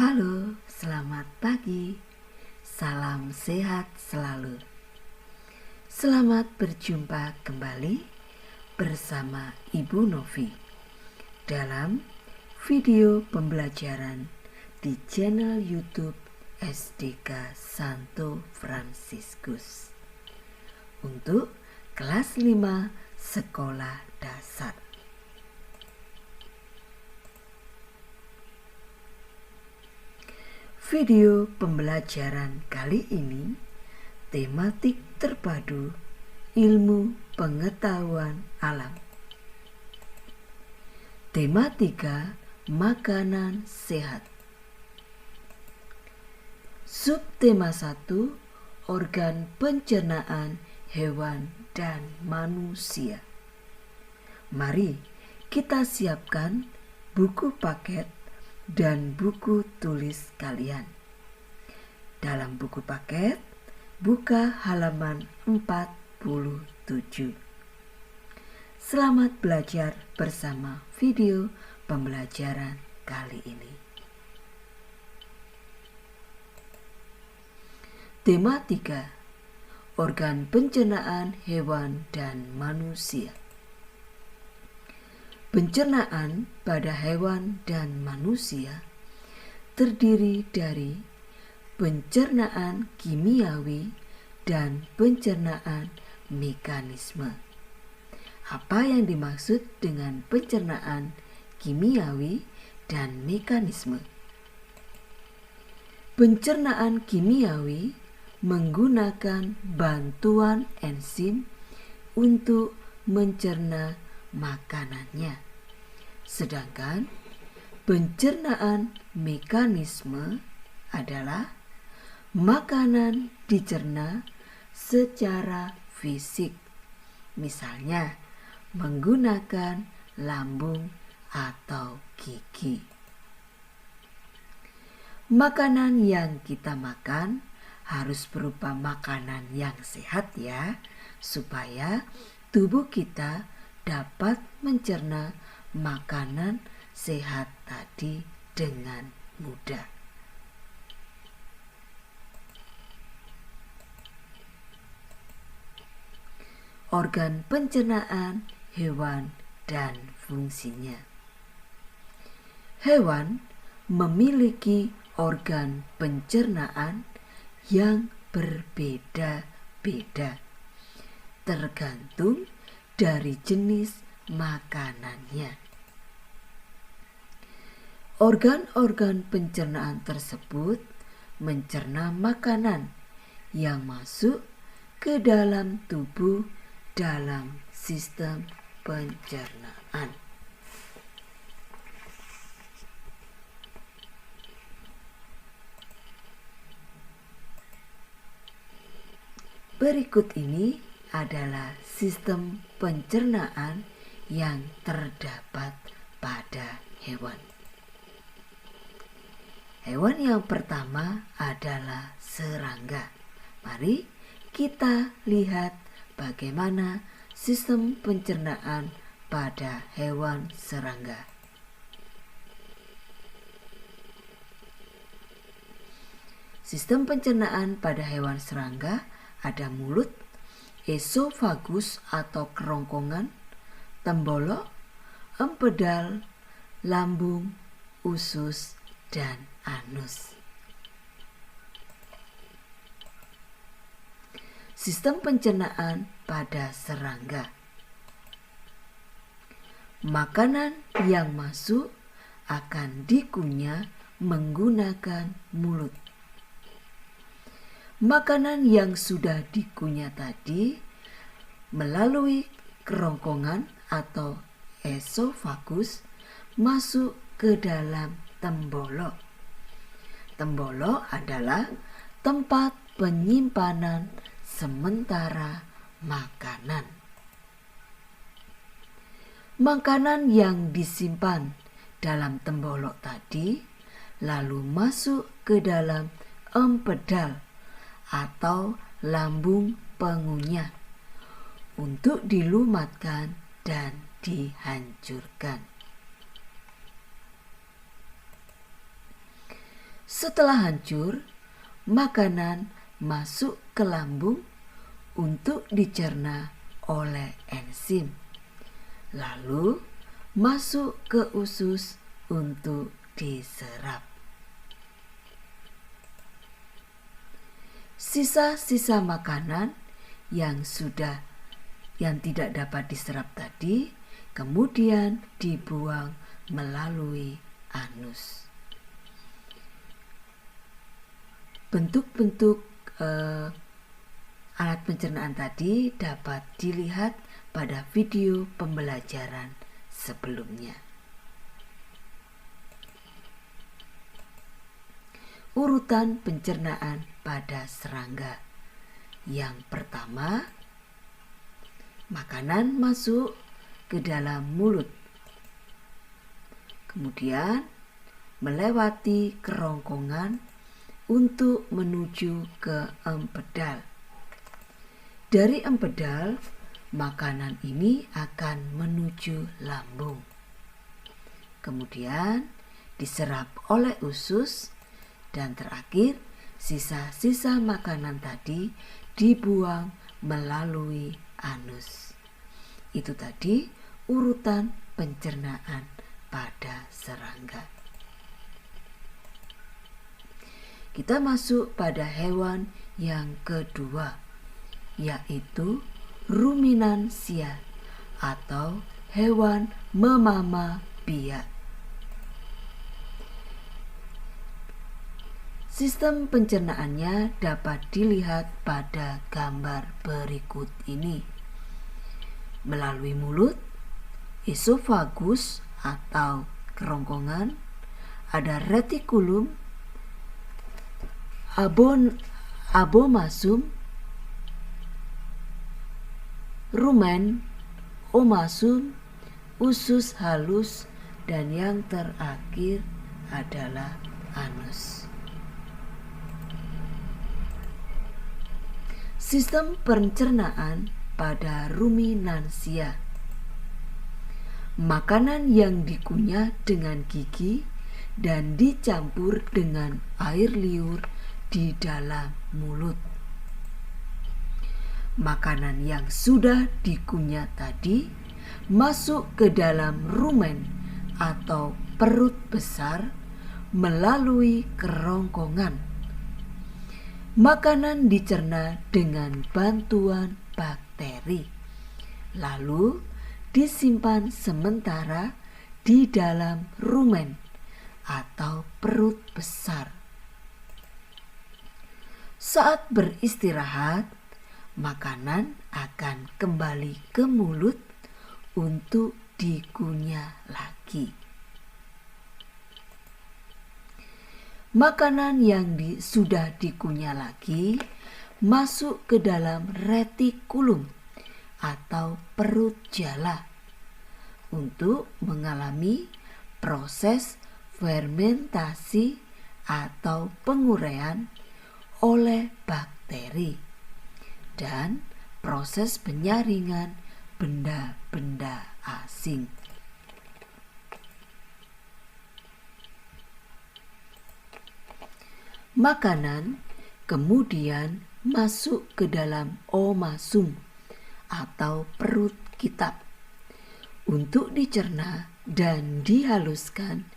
Halo, selamat pagi. Salam sehat selalu. Selamat berjumpa kembali bersama Ibu Novi dalam video pembelajaran di channel YouTube SDK Santo Fransiskus untuk kelas 5 sekolah dasar. Video pembelajaran kali ini tematik terpadu ilmu pengetahuan alam. Tematika makanan sehat. Subtema 1, organ pencernaan hewan dan manusia. Mari kita siapkan buku paket dan buku tulis kalian. Dalam buku paket, buka halaman 47. Selamat belajar bersama video pembelajaran kali ini. Tematika organ pencernaan hewan dan manusia. Pencernaan pada hewan dan manusia terdiri dari pencernaan kimiawi dan pencernaan mekanisme. Apa yang dimaksud dengan pencernaan kimiawi dan mekanisme? Pencernaan kimiawi menggunakan bantuan enzim untuk mencerna makanannya. Sedangkan pencernaan mekanisme adalah makanan dicerna secara fisik, misalnya menggunakan lambung atau gigi. Makanan yang kita makan harus berupa makanan yang sehat ya, supaya tubuh kita dapat mencerna makanan sehat tadi dengan mudah. Organ pencernaan hewan dan fungsinya. Hewan memiliki organ pencernaan yang berbeda-beda, tergantung dari jenis makanannya. Organ-organ pencernaan tersebut mencerna makanan yang masuk ke dalam tubuh dalam sistem pencernaan. Berikut ini adalah sistem pencernaan yang terdapat pada hewan. Hewan yang pertama adalah serangga. Mari kita lihat bagaimana sistem pencernaan pada hewan serangga. Sistem pencernaan pada hewan serangga ada mulut, esofagus atau kerongkongan, tembolok, empedal, lambung, usus, dan anus. Sistem pencernaan pada serangga. Makanan yang masuk akan dikunyah menggunakan mulut. Makanan yang sudah dikunyah tadi melalui kerongkongan atau esofagus masuk ke dalam tembolok. Tembolok adalah tempat penyimpanan sementara makanan. Makanan yang disimpan dalam tembolok tadi lalu masuk ke dalam empedal atau lambung pengunyah untuk dilumatkan dan dihancurkan. Setelah hancur, makanan masuk ke lambung untuk dicerna oleh enzim, lalu masuk ke usus untuk diserap. Sisa-sisa makanan yang tidak dapat diserap tadi kemudian dibuang melalui anus. Bentuk-bentuk alat pencernaan tadi dapat dilihat pada video pembelajaran sebelumnya. Urutan pencernaan pada serangga. Yang pertama, makanan masuk ke dalam mulut, kemudian melewati kerongkongan untuk menuju ke empedal. Dari empedal, makanan ini akan menuju lambung, kemudian diserap oleh usus, dan terakhir sisa-sisa makanan tadi dibuang melalui anus. Itu tadi urutan pencernaan pada serangga. Kita masuk pada hewan yang kedua, yaitu ruminansia atau hewan memama biak. Sistem pencernaannya dapat dilihat pada gambar berikut ini. Melalui mulut, esofagus atau kerongkongan, ada retikulum, abomasum, rumen, omasum, usus halus, dan yang terakhir adalah anus. Sistem pencernaan pada ruminansia. Makanan yang dikunyah dengan gigi dan dicampur dengan air liur di dalam mulut. Makanan yang sudah dikunyah tadi masuk ke dalam rumen atau perut besar melalui kerongkongan. Makanan dicerna dengan bantuan bakteri, lalu disimpan sementara di dalam rumen atau perut besar. Saat beristirahat, makanan akan kembali ke mulut untuk dikunyah lagi. Makanan yang sudah dikunyah lagi masuk ke dalam retikulum atau perut jala untuk mengalami proses fermentasi atau penguraian oleh bakteri dan proses penyaringan benda-benda asing. Makanan kemudian masuk ke dalam omasum atau perut kitab untuk dicerna dan dihaluskan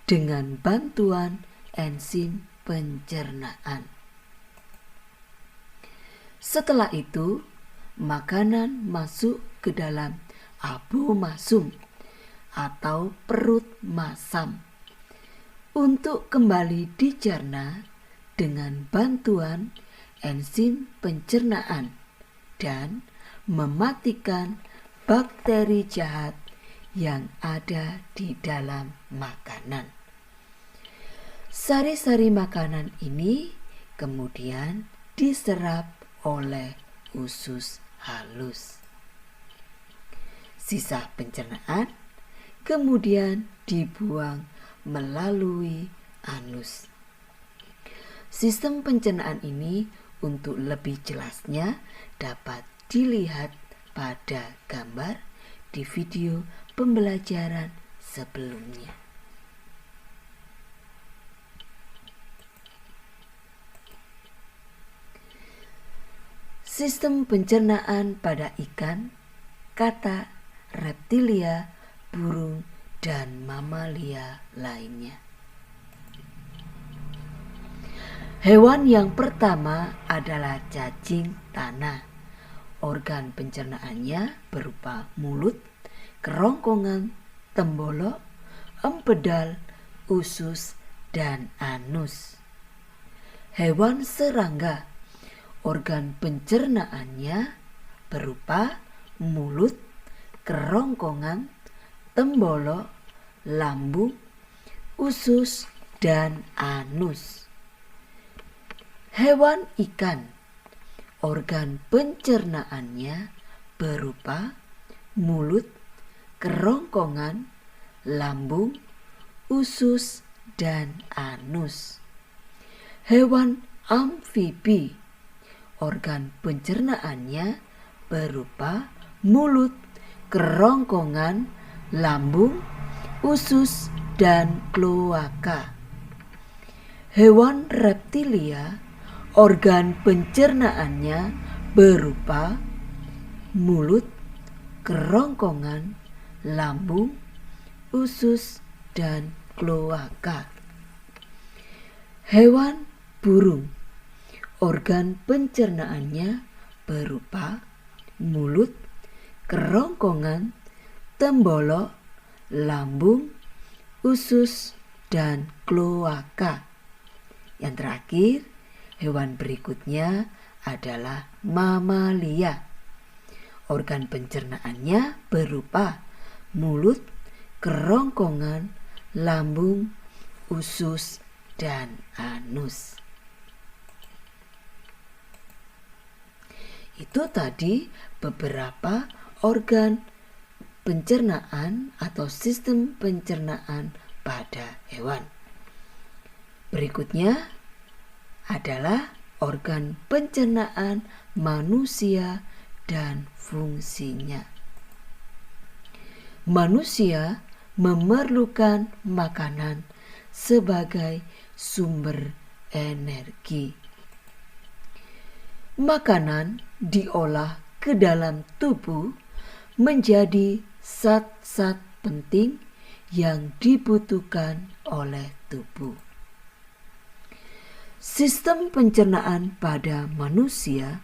dengan bantuan enzim pencernaan. Setelah itu, makanan masuk ke dalam abomasum atau perut masam untuk kembali dicerna dengan bantuan enzim pencernaan dan mematikan bakteri jahat yang ada di dalam makanan. Sari-sari makanan ini kemudian diserap oleh usus halus. Sisa pencernaan kemudian dibuang melalui anus. Sistem pencernaan ini untuk lebih jelasnya dapat dilihat pada gambar di video pembelajaran sebelumnya. Sistem pencernaan pada ikan, katak, reptilia, burung, dan mamalia lainnya. Hewan yang pertama adalah cacing tanah. Organ pencernaannya berupa mulut, kerongkongan, tembolok, empedal, usus, dan anus. Hewan serangga. Organ pencernaannya berupa mulut, kerongkongan, tembolok, lambung, usus, dan anus. Hewan ikan. Organ pencernaannya berupa mulut, kerongkongan, lambung, usus, dan anus. Hewan amfibi. Organ pencernaannya berupa mulut, kerongkongan, lambung, usus, dan kloaka. Hewan reptilia. Organ pencernaannya berupa mulut, kerongkongan, lambung, usus, dan kloaka. Hewan burung. Organ pencernaannya berupa mulut, kerongkongan, tembolok, lambung, usus, dan kloaka. Yang terakhir, hewan berikutnya adalah mamalia. Organ pencernaannya berupa mulut, kerongkongan, lambung, usus, dan anus. Itu tadi beberapa organ pencernaan atau sistem pencernaan pada hewan. Berikutnya adalah organ pencernaan manusia dan fungsinya. Manusia memerlukan makanan sebagai sumber energi. Makanan diolah ke dalam tubuh menjadi zat-zat penting yang dibutuhkan oleh tubuh. Sistem pencernaan pada manusia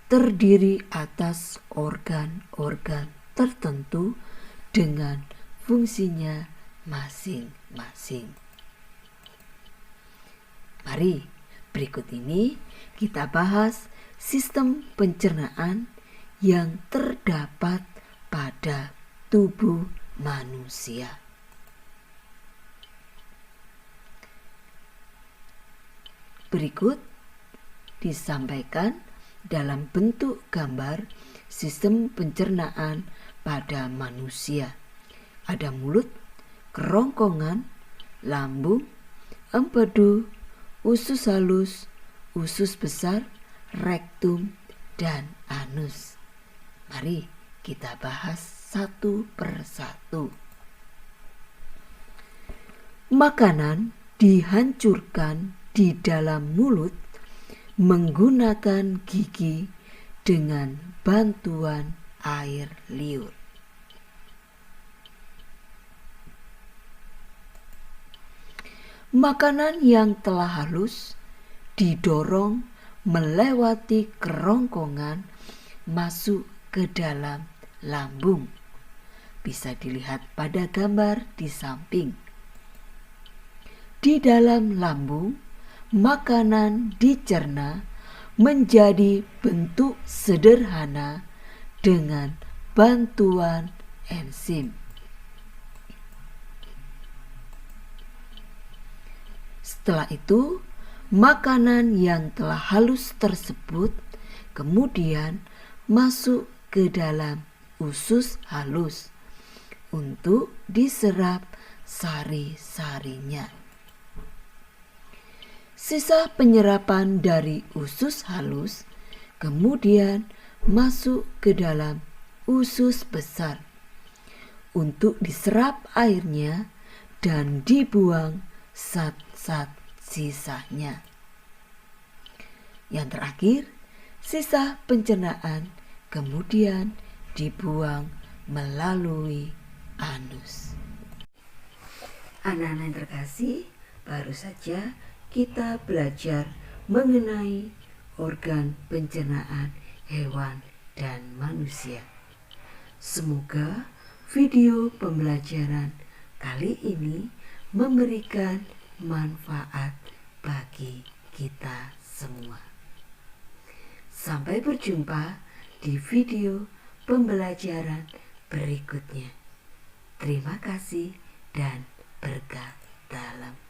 terdiri atas organ-organ tertentu dengan fungsinya masing-masing. Mari berikut ini kita bahas sistem pencernaan yang terdapat pada tubuh manusia. Berikut disampaikan dalam bentuk gambar sistem pencernaan pada manusia. Ada mulut, kerongkongan, lambung, empedu, usus halus, usus besar, rektum, dan anus. Mari kita bahas satu persatu. Makanan dihancurkan di dalam mulut menggunakan gigi dengan bantuan air liur. Makanan yang telah halus didorong melewati kerongkongan masuk ke dalam lambung. Bisa dilihat pada gambar di samping. Di dalam lambung, makanan dicerna menjadi bentuk sederhana dengan bantuan enzim. Setelah itu, makanan yang telah halus tersebut kemudian masuk ke dalam usus halus untuk diserap sari-sarinya. Sisa penyerapan dari usus halus kemudian masuk ke dalam usus besar untuk diserap airnya dan dibuang zat-zat sisanya. Yang terakhir, sisa pencernaan kemudian dibuang melalui anus. Anak-anak yang terkasih, baru saja kita belajar mengenai organ pencernaan hewan dan manusia. Semoga video pembelajaran kali ini memberikan manfaat bagi kita semua. Sampai berjumpa di video pembelajaran berikutnya. Terima kasih dan berkah dalam